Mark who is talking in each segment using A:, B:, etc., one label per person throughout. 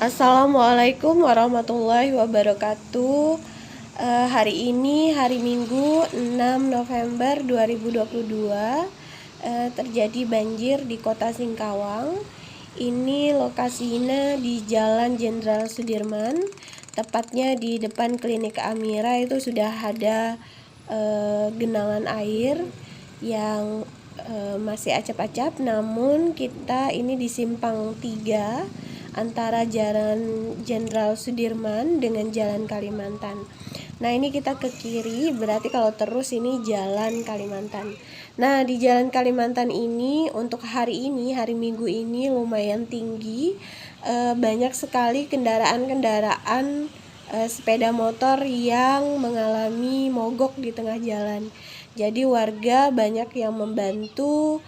A: Assalamualaikum warahmatullahi wabarakatuh. Hari ini hari Minggu 6 November 2022, terjadi banjir di Kota Singkawang. Ini lokasinya di Jalan Jenderal Sudirman, tepatnya di depan Klinik Amira. Itu sudah ada genangan air yang masih acap-acap, namun kita ini di simpang 3 antara Jalan Jenderal Sudirman dengan Jalan Kalimantan. Nah, ini kita ke kiri, berarti kalau terus ini Jalan Kalimantan. Nah, di Jalan Kalimantan ini untuk hari ini, hari Minggu ini lumayan tinggi. Banyak sekali kendaraan-kendaraan sepeda motor yang mengalami mogok di tengah jalan. Jadi warga banyak yang membantu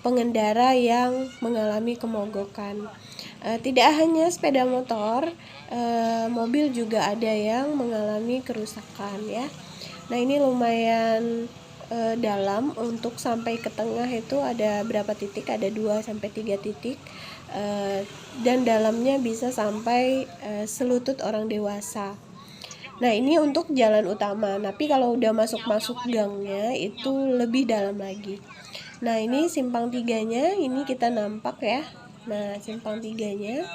A: pengendara yang mengalami kemogokan. Tidak hanya sepeda motor, mobil juga ada yang mengalami kerusakan ya. Nah, ini lumayan dalam. Untuk sampai ke tengah itu ada berapa titik? Ada 2-3 titik, dan dalamnya bisa sampai selutut orang dewasa. Nah, ini untuk jalan utama, tapi kalau udah masuk gangnya itu lebih dalam lagi. Nah, ini simpang 3-nya, ini kita nampak ya. Nah, simpang 3-nya,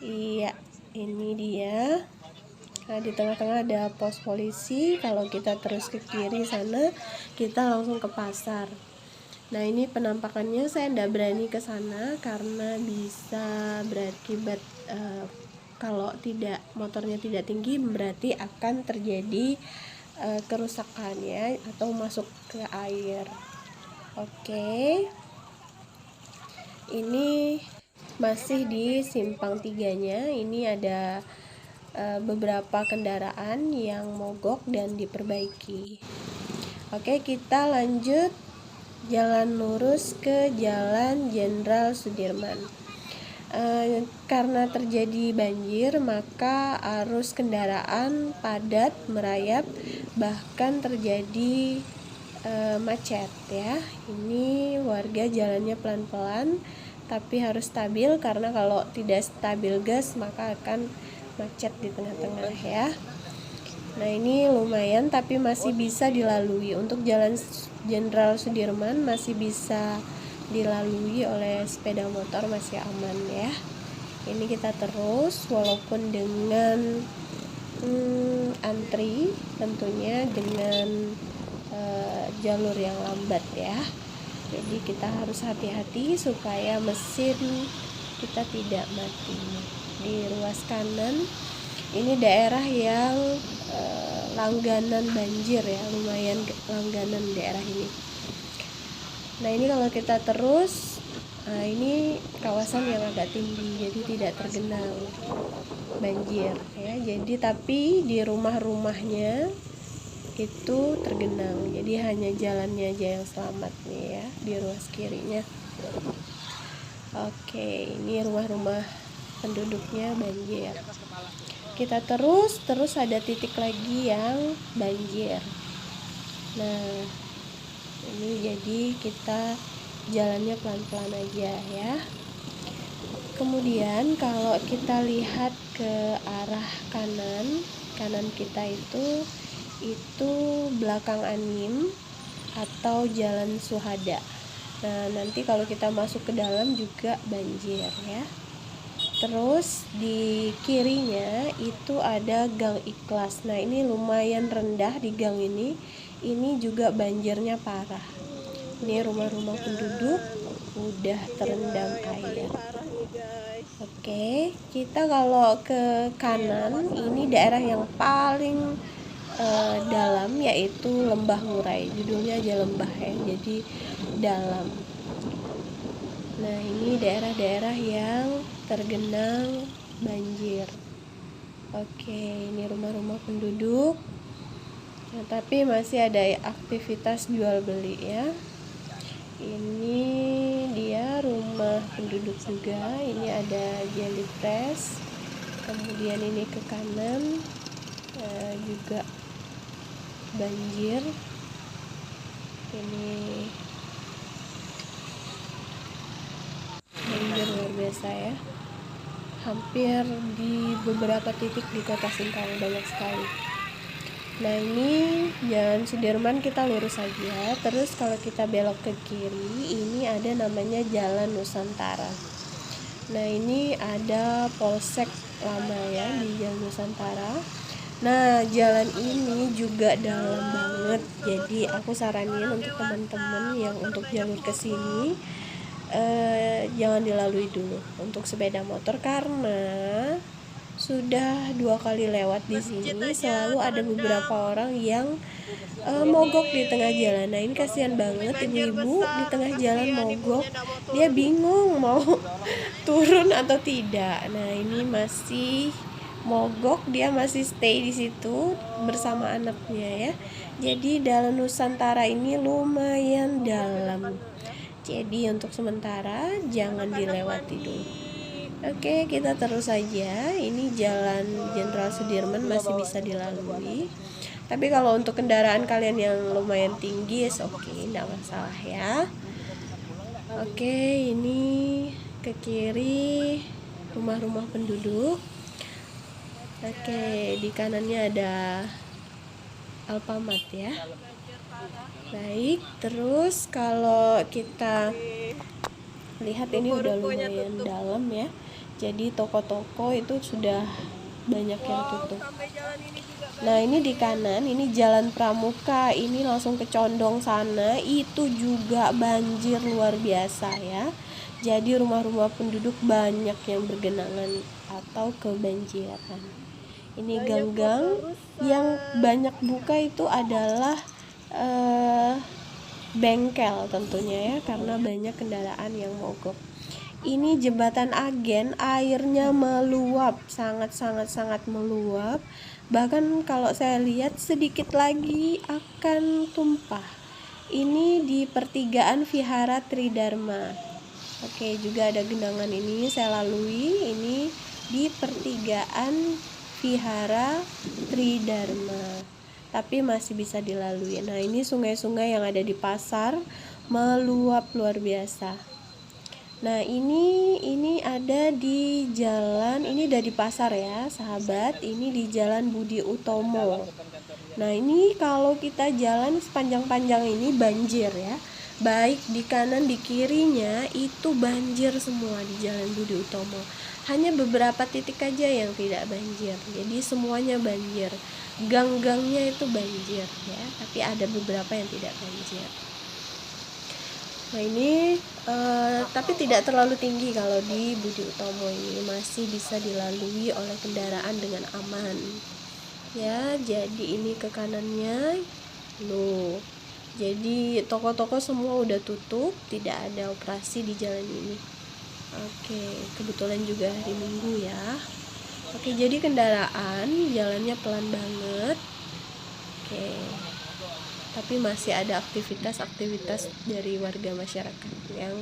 A: iya, ini dia. Nah, di tengah-tengah ada pos polisi. Kalau kita terus ke kiri sana, kita langsung ke pasar. Nah, ini penampakannya saya tidak berani ke sana karena bisa berakibat kalau tidak, motornya tidak tinggi, berarti akan terjadi kerusakan ya, atau masuk ke air. Oke, ini masih di simpang 3-nya. Ini ada beberapa kendaraan yang mogok dan diperbaiki. Oke, kita lanjut jalan lurus ke Jalan Jenderal Sudirman. Karena terjadi banjir, maka arus kendaraan padat merayap, bahkan terjadi macet ya. Ini warga jalannya pelan-pelan tapi harus stabil, karena kalau tidak stabil gas maka akan macet di tengah-tengah ya. Nah, ini lumayan tapi masih bisa dilalui. Untuk Jalan Jenderal Sudirman masih bisa dilalui oleh sepeda motor, masih aman ya. Ini kita terus walaupun dengan antri, tentunya dengan jalur yang lambat ya. Jadi kita harus hati-hati supaya mesin kita tidak mati. Di ruas kanan ini daerah yang langganan banjir ya, lumayan langganan daerah ini. Nah, ini kalau kita terus, nah ini kawasan yang agak tinggi, jadi tidak tergenang banjir ya. Jadi tapi di rumah-rumahnya itu tergenang, jadi hanya jalannya aja yang selamat nih ya, di ruas kirinya. Oke, ini rumah-rumah penduduknya banjir. Kita terus ada titik lagi yang banjir. Nah, ini jadi kita jalannya pelan-pelan aja ya. Kemudian kalau kita lihat ke arah kanan kita itu belakang Anim atau Jalan Suhada. Nah, nanti kalau kita masuk ke dalam juga banjir ya. Terus di kirinya itu ada Gang Ikhlas. Nah, ini lumayan rendah di gang ini. Ini juga banjirnya parah. Ini rumah-rumah penduduk udah terendam air. Oke, kita kalau ke kanan ini daerah yang paling dalam, yaitu Lembah Murai. Judulnya aja lembah ya, jadi dalam. Nah, ini daerah-daerah yang tergenang banjir. Oke, ini rumah-rumah penduduk. Nah, tapi masih ada aktivitas jual beli ya. Ini dia rumah penduduk juga. Ini ada Jelly Press. Kemudian ini ke kanan juga banjir. Ini banjir luar biasa ya. hampir di beberapa titik di Kota Sintang, banyak sekali. Nah ini Jalan Sudirman kita lurus saja. Terus kalau kita belok ke kiri, ini ada namanya Jalan Nusantara. Nah ini ada Polsek lama ya di Jalan Nusantara. Nah jalan ini juga dalam banget, jadi aku saranin untuk teman-teman yang untuk jalur ke sini jangan dilalui dulu untuk sepeda motor, karena sudah 2 kali lewat di sini selalu ada beberapa orang yang mogok di tengah jalan. Nah ini kasihan banget, ibu-ibu di tengah jalan mogok, dia bingung mau turun atau tidak. Nah ini masih mogok, dia masih stay di situ bersama anaknya ya. Jadi Jalan Nusantara ini lumayan dalam, jadi untuk sementara jangan dilewati dulu. Oke, kita terus saja. Ini Jalan Jenderal Sudirman masih bisa dilalui. Tapi kalau untuk kendaraan kalian yang lumayan tinggi, oke, enggak masalah ya. Oke, ini ke kiri rumah-rumah penduduk. Oke, di kanannya ada Alfamart ya. Baik, terus kalau kita lihat ini udah lumayan dalam ya. Jadi toko-toko itu sudah banyak yang tutup. Nah ini di kanan, ini Jalan Pramuka, ini langsung ke Condong sana, itu juga banjir luar biasa ya. Jadi rumah-rumah penduduk banyak yang bergenangan atau kebanjiran. Ini gang-gang yang banyak buka itu adalah bengkel tentunya ya, karena banyak kendaraan yang mogok. Ini Jembatan Agen, airnya meluap, sangat meluap. Bahkan kalau saya lihat sedikit lagi akan tumpah. Ini di pertigaan Vihara Tridharma. Oke, juga ada genangan ini saya lalui. Ini di pertigaan Vihara Tridharma, tapi masih bisa dilalui. Nah ini sungai-sungai yang ada di pasar meluap luar biasa. Nah ini ada di jalan, ini udah di pasar ya sahabat, ini di Jalan Budi Utomo. Nah ini kalau kita jalan sepanjang-panjang ini banjir ya, baik di kanan di kirinya itu banjir semua di Jalan Budi Utomo. Hanya beberapa titik aja yang tidak banjir, jadi semuanya banjir. Gang-gangnya itu banjir ya, tapi ada beberapa yang tidak banjir. Nah ini tapi tidak terlalu tinggi kalau di Budi Utomo, ini masih bisa dilalui oleh kendaraan dengan aman ya. Jadi ini ke kanannya loh, jadi toko-toko semua udah tutup, tidak ada operasi di jalan ini. Oke, kebetulan juga hari Minggu ya. Oke, jadi kendaraan jalannya pelan banget. Oke, tapi masih ada aktivitas dari warga masyarakat yang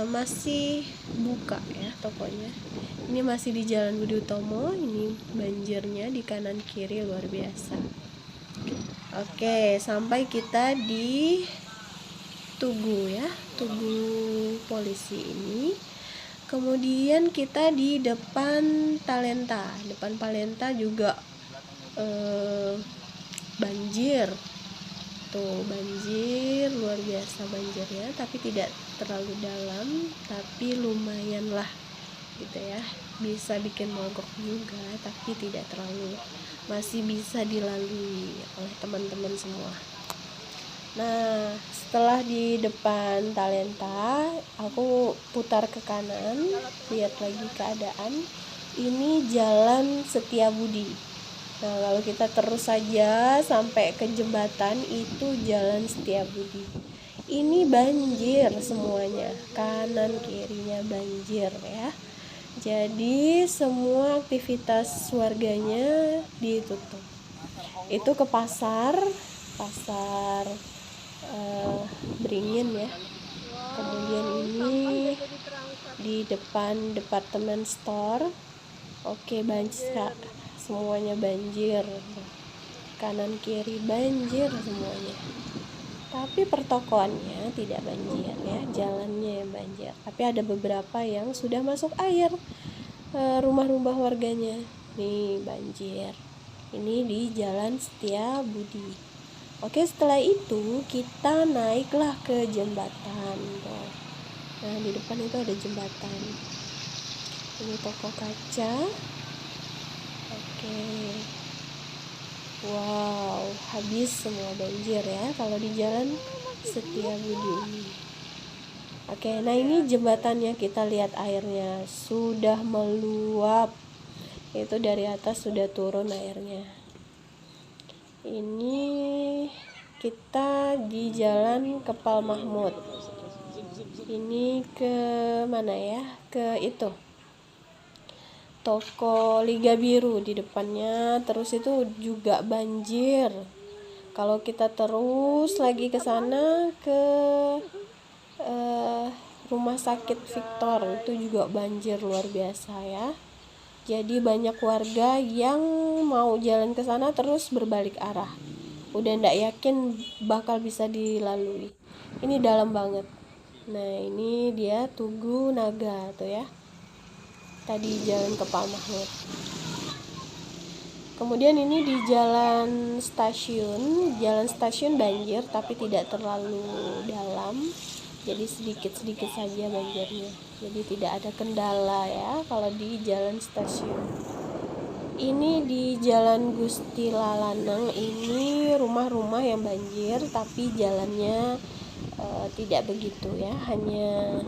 A: masih buka ya tokonya. Ini masih di Jalan Budi Utomo, ini banjirnya di kanan kiri luar biasa. Oke, sampai kita di Tugu ya, Tugu polisi ini. Kemudian kita di depan Talenta, depan Talenta juga banjir. Tuh banjir luar biasa banjirnya, tapi tidak terlalu dalam, tapi lumayan lah gitu ya, bisa bikin mogok juga, tapi tidak terlalu, masih bisa dilalui oleh teman-teman semua. Nah setelah di depan Talenta aku putar ke kanan, lihat lagi keadaan. Ini Jalan Setiabudi. Nah kalau kita terus saja sampai ke jembatan itu Jalan Setiabudi, ini banjir semuanya, kanan kirinya banjir ya. Jadi semua aktivitas warganya ditutup. Itu ke pasar Beringin ya. Kemudian ini di depan departemen store. Oke, banjir, semuanya banjir, kanan kiri banjir semuanya. Tapi pertokoannya tidak banjir ya, jalannya yang banjir. Tapi ada beberapa yang sudah masuk air. rumah-rumah warganya. Nih banjir. Ini di Jalan Setiabudi. Oke, setelah itu kita naiklah ke jembatan. Tuh. Nah, di depan itu ada jembatan. Ini toko kaca. Oke. Wow, habis semua banjir ya kalau di Jalan Setiabudi ini. Oke, nah ini jembatannya, kita lihat airnya sudah meluap. Itu dari atas sudah turun airnya. Ini kita di Jalan Kepal Mahmud. Ini ke mana ya? Ke itu. Toko Liga Biru di depannya, terus itu juga banjir. Kalau kita terus lagi ke sana ke Rumah Sakit Victor, itu juga banjir luar biasa ya. Jadi banyak warga yang mau jalan ke sana terus berbalik arah. Udah ndak yakin bakal bisa dilalui. Ini dalam banget. Nah, ini dia Tugu Naga tuh ya. Tadi Jalan Kepal Mahmud. Kemudian ini di Jalan Stasiun banjir tapi tidak terlalu dalam. Jadi sedikit-sedikit saja banjirnya. Jadi tidak ada kendala ya kalau di Jalan Stasiun. Ini di Jalan Gusti Lalanang, ini rumah-rumah yang banjir tapi jalannya tidak begitu ya, hanya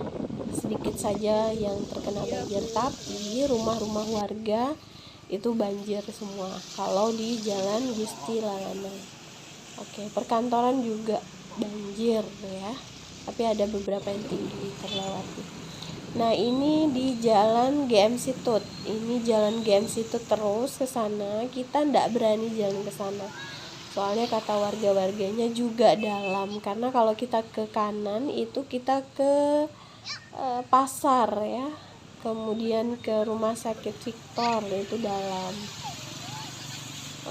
A: sedikit saja yang terkena banjir, tapi rumah-rumah warga itu banjir semua kalau di Jalan Gusti Lalanang. Oke, perkantoran juga banjir ya, tapi ada beberapa yang tinggi terlewati. Nah, ini di Jalan GM Situt. Ini Jalan GM Situt terus ke sana. Kita ndak berani jalan ke sana. Soalnya kata warga-warganya juga dalam. Karena kalau kita ke kanan itu kita ke pasar ya. Kemudian ke Rumah Sakit Victor, itu dalam.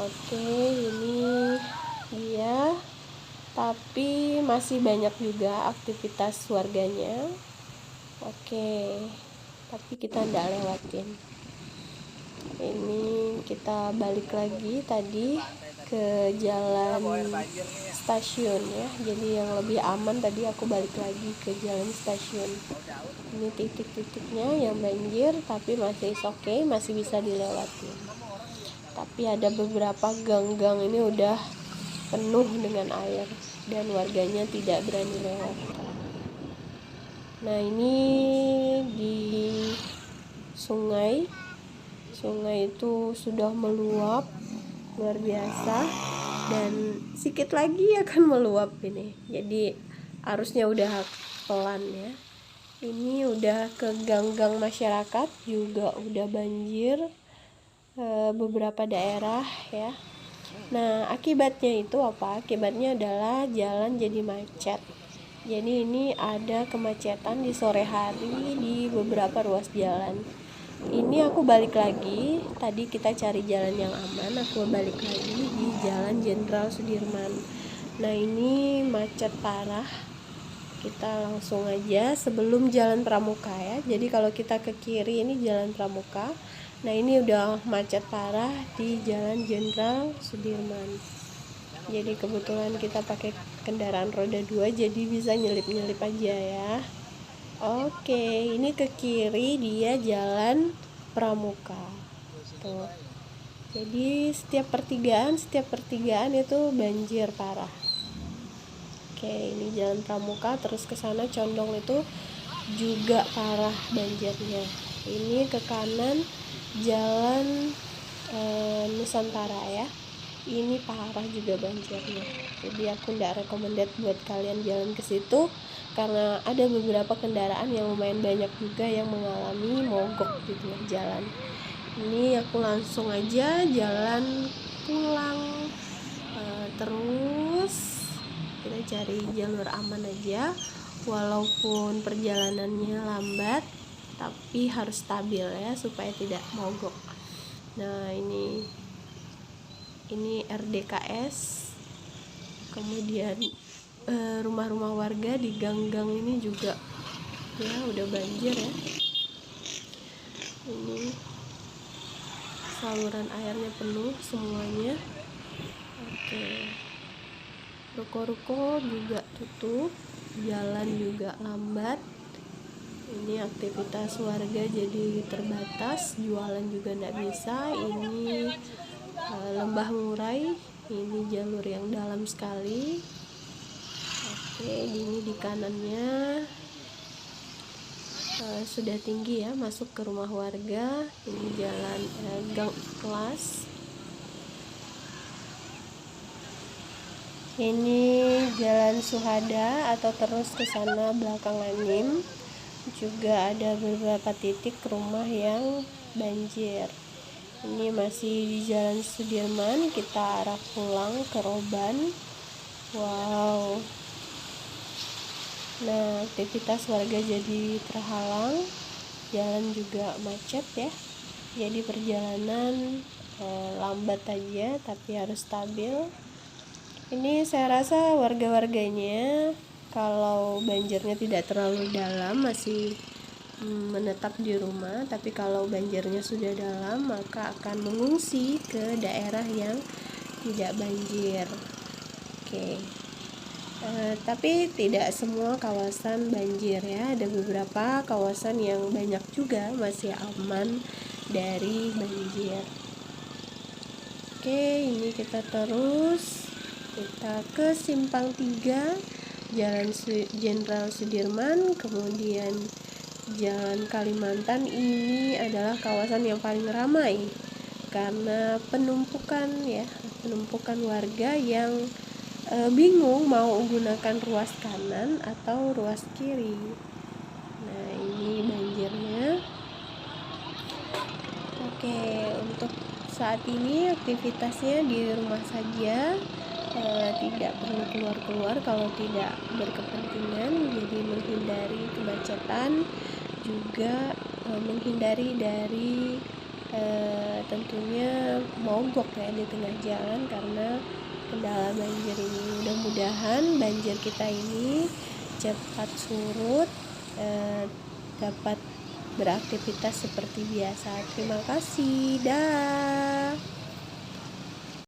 A: Oke, ini dia. Tapi masih banyak juga aktivitas warganya. Oke, tapi kita ndak lewatin. Ini kita balik lagi tadi ke Jalan Stasiun ya. Jadi yang lebih aman tadi aku balik lagi ke Jalan Stasiun. Ini titik-titiknya yang banjir tapi masih oke, masih bisa dilewati. Tapi ada beberapa gang-gang ini udah penuh dengan air dan warganya tidak berani lewat. Nah, ini di sungai itu sudah meluap luar biasa dan sedikit lagi akan meluap ini. Jadi arusnya udah pelan ya. Ini udah ke gang-gang masyarakat juga udah banjir beberapa daerah ya. Nah, akibatnya itu apa? Akibatnya adalah jalan jadi macet. Jadi ini ada kemacetan di sore hari di beberapa ruas jalan. Ini aku balik lagi, tadi kita cari jalan yang aman, aku balik lagi di Jalan Jenderal Sudirman. Nah, ini macet parah. Kita langsung aja sebelum Jalan Pramuka ya. Jadi kalau kita ke kiri ini Jalan Pramuka. Nah, ini udah macet parah di Jalan Jenderal Sudirman. Jadi kebetulan kita pakai kendaraan roda 2 jadi bisa nyelip-nyelip aja ya. Oke, ini ke kiri dia Jalan Pramuka. Tuh. Jadi setiap pertigaan itu banjir parah. Oke, ini Jalan Pramuka, terus ke sana condong itu juga parah banjirnya. Ini ke kanan Jalan Nusantara ya. Ini parah juga banjirnya. Jadi aku tidak recommended buat kalian jalan ke situ karena ada beberapa kendaraan yang lumayan banyak juga yang mengalami mogok di tengah jalan. Ini aku langsung aja jalan pulang. Terus kita cari jalur aman aja, walaupun perjalanannya lambat tapi harus stabil ya supaya tidak mogok. Nah, ini RDKS, kemudian rumah-rumah warga di gang-gang ini juga ya udah banjir ya. Ini saluran airnya penuh semuanya. Oke, ruko-ruko juga tutup, jalan juga lambat. Ini aktivitas warga jadi terbatas, jualan juga tidak bisa. Ini lembah Ngurai, ini jalur yang dalam sekali. Oke, ini di kanannya sudah tinggi ya, masuk ke rumah warga. Ini jalan gang kelas. Ini jalan Suhada atau terus ke sana belakang Anim. Juga ada beberapa titik rumah yang banjir. Ini masih di Jalan Sudirman, kita arah pulang ke Roban. Wow. Nah, aktivitas warga jadi terhalang, jalan juga macet ya. Jadi perjalanan lambat aja, tapi harus stabil. Ini saya rasa warga-warganya kalau banjirnya tidak terlalu dalam masih menetap di rumah, tapi kalau banjirnya sudah dalam maka akan mengungsi ke daerah yang tidak banjir. Oke. Tapi tidak semua kawasan banjir ya, ada beberapa kawasan yang banyak juga masih aman dari banjir. Oke, ini kita ke Simpang 3 Jalan Jenderal Sudirman, kemudian Jalan Kalimantan. Ini adalah kawasan yang paling ramai karena penumpukan warga yang bingung mau menggunakan ruas kanan atau ruas kiri. Nah, ini banjirnya. Oke, untuk saat ini aktivitasnya di rumah saja, tidak perlu keluar-keluar kalau tidak berkepentingan, jadi menghindari kemacetan, juga menghindari dari tentunya mogok ya di tengah jalan karena kendala banjir ini. Mudah-mudahan banjir kita ini cepat surut, dapat beraktivitas seperti biasa. Terima kasih. Dah.